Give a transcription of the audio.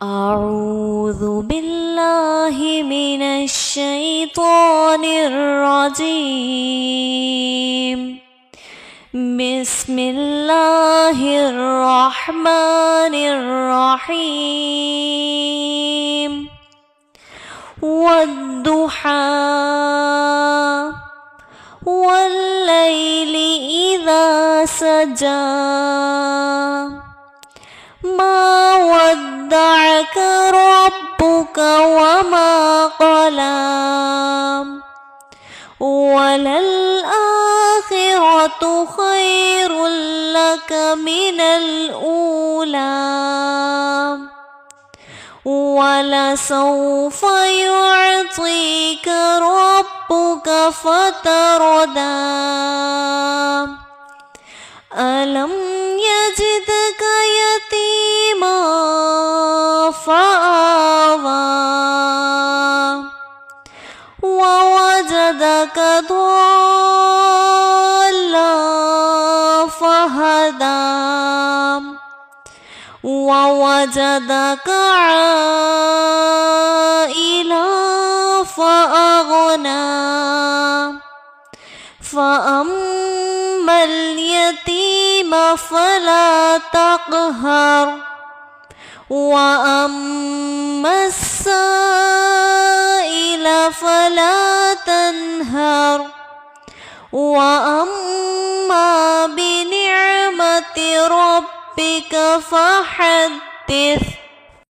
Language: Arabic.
أعوذ بالله من الشيطان الرجيم. بسم الله الرحمن الرحيم. والضحى والليل إذا سجى ما ودعك ربك وما قلى وللآخرة خير لك من الأولى ولسوف يعطيك ربك فترضى ألم يجدك يتيما فآوى ووجدك ضالا فهدى ووجدك عائلا فأغنى فأما اليتيم فلا تقهر وأما السائل فلا تنهر وأما بنعمة ربك فحدث.